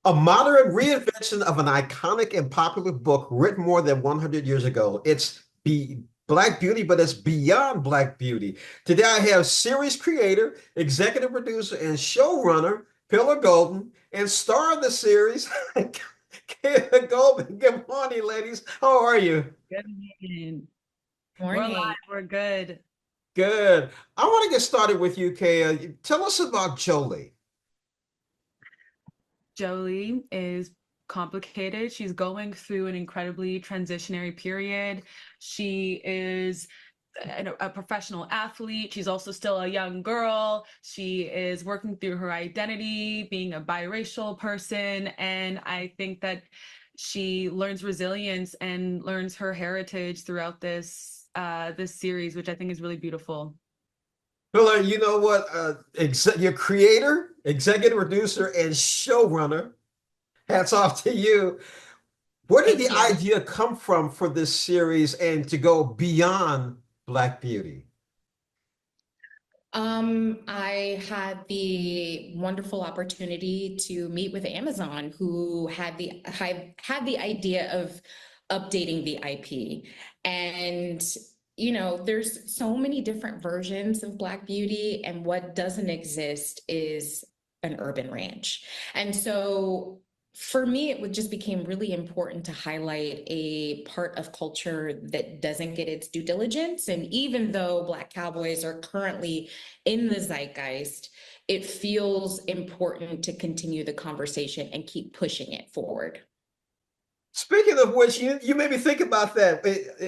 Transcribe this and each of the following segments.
A modern reinvention of an iconic and popular book written more than 100 years ago. It's Black Beauty, but it's beyond Black Beauty. Today I have series creator, executive producer, and showrunner Pillar Golden, and star of the series, Kayla Goldman. Good morning, ladies. How are you? Good morning. We're live. Morning. We're good. Good. I want to get started with you, Kayla. Tell us about Jolie. Jolie is complicated. She's going through an incredibly transitionary period. She is a professional athlete. She's also still a young girl. She is working through her identity, being a biracial person. And I think that she learns resilience and learns her heritage throughout this series, which I think is really beautiful. Pillar, you know what? Your creator, executive producer, and showrunner. Hats off to you. Where did Thank the you. idea come from for this series and to go beyond Black Beauty? I had the wonderful opportunity to meet with Amazon, who had the idea of updating the IP. And there's so many different versions of Black Beauty, and what doesn't exist is an urban ranch. And so for me, it would just became really important to highlight a part of culture that doesn't get its due diligence. And even though Black cowboys are currently in the zeitgeist, it feels important to continue the conversation and keep pushing it forward. Speaking of which, you made me think about that.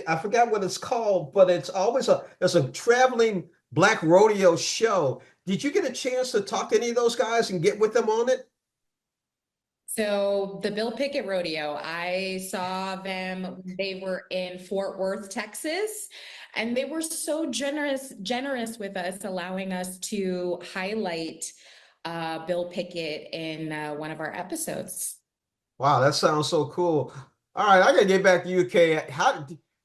I forgot what it's called, but there's a traveling Black rodeo show. Did you get a chance to talk to any of those guys and get with them on it? So the Bill Pickett Rodeo, I saw them. They were in Fort Worth, Texas, and they were so generous with us, allowing us to highlight Bill Pickett in one of our episodes. Wow, that sounds so cool. All right, I gotta get back to you, Kay.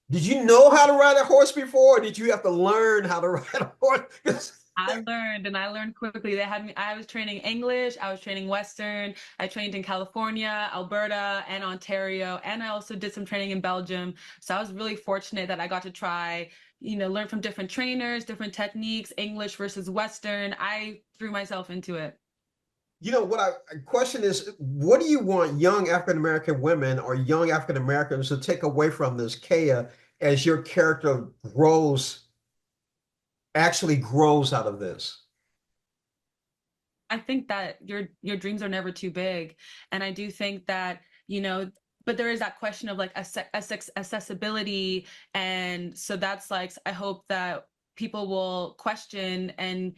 Did you know how to ride a horse before, or did you have to learn how to ride a horse? 'Cause I learned quickly. They had me, I was training English, I was training Western, I trained in California, Alberta, and Ontario, and I also did some training in Belgium. So I was really fortunate that I got to try, learn from different trainers, different techniques, English versus Western. I threw myself into it. what I question is, what do you want young African American women or young African Americans to take away from this, Kaya, as your character actually grows out of this? I think that your dreams are never too big, and I do think that but there is that question of like accessibility, and so that's like I hope that people will question and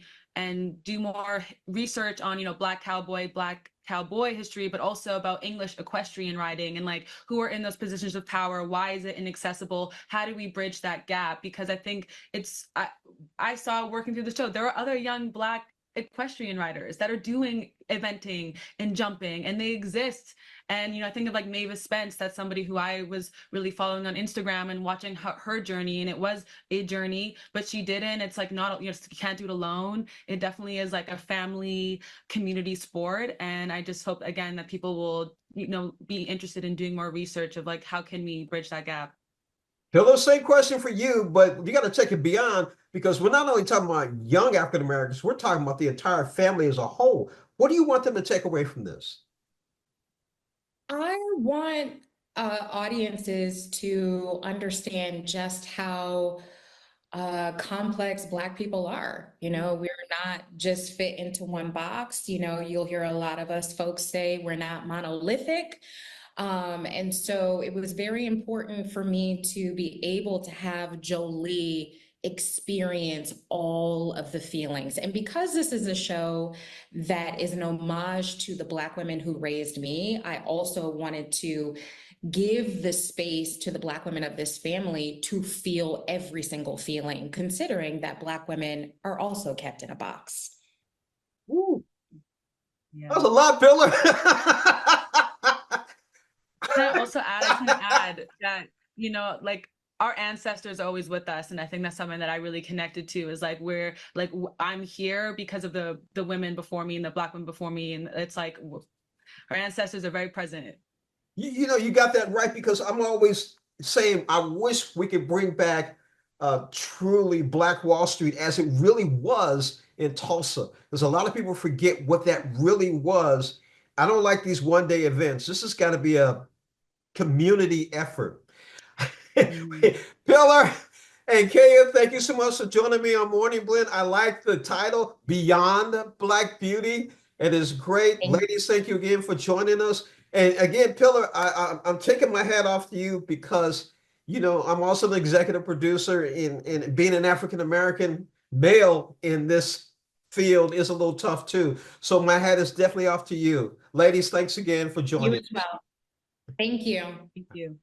do more research on Black cowboy history, but also about English equestrian riding and like who are in those positions of power. Why is it inaccessible? How do we bridge that gap? Because I think I saw working through the show, there are other young Black equestrian riders that are doing eventing and jumping, and they exist. And I think of like Mavis Spence. That's somebody who I was really following on Instagram and watching her journey, and it was a journey, but she didn't. It's like not you can't do it alone. It definitely is like a family community sport, and I just hope again that people will be interested in doing more research of like how can we bridge that gap. Pillow, same question for you, but you got to take it beyond because we're not only talking about young African Americans, we're talking about the entire family as a whole. What do you want them to take away from this? I want audiences to understand just how complex Black people are. We're not just fit into one box. You'll hear a lot of us folks say we're not monolithic. And so it was very important for me to be able to have Jolie experience all of the feelings. And because this is a show that is an homage to the Black women who raised me, I also wanted to give the space to the Black women of this family to feel every single feeling, considering that Black women are also kept in a box. Ooh, that Yeah. was a lot, Pillar. Can I also add, I just want to add that, like our ancestors are always with us. And I think that's something that I really connected to is like, I'm here because of the women before me and the Black women before me. And it's like, Our ancestors are very present. You know, you got that right, because I'm always saying I wish we could bring back truly Black Wall Street as it really was in Tulsa. Because a lot of people forget what that really was. I don't like these one-day events. This has got to be a community effort. Mm. Pillar and Kaya, thank you so much for joining me on Morning Blend. I like the title, Beyond Black Beauty. It is great. Thank Ladies, thank you again for joining us. And again, Pillar, I'm taking my hat off to you because, you know, I'm also the executive producer in being an African American male in this field is a little tough too. So my hat is definitely off to you. Ladies, thanks again for you joining as us. well. Thank you. Thank you.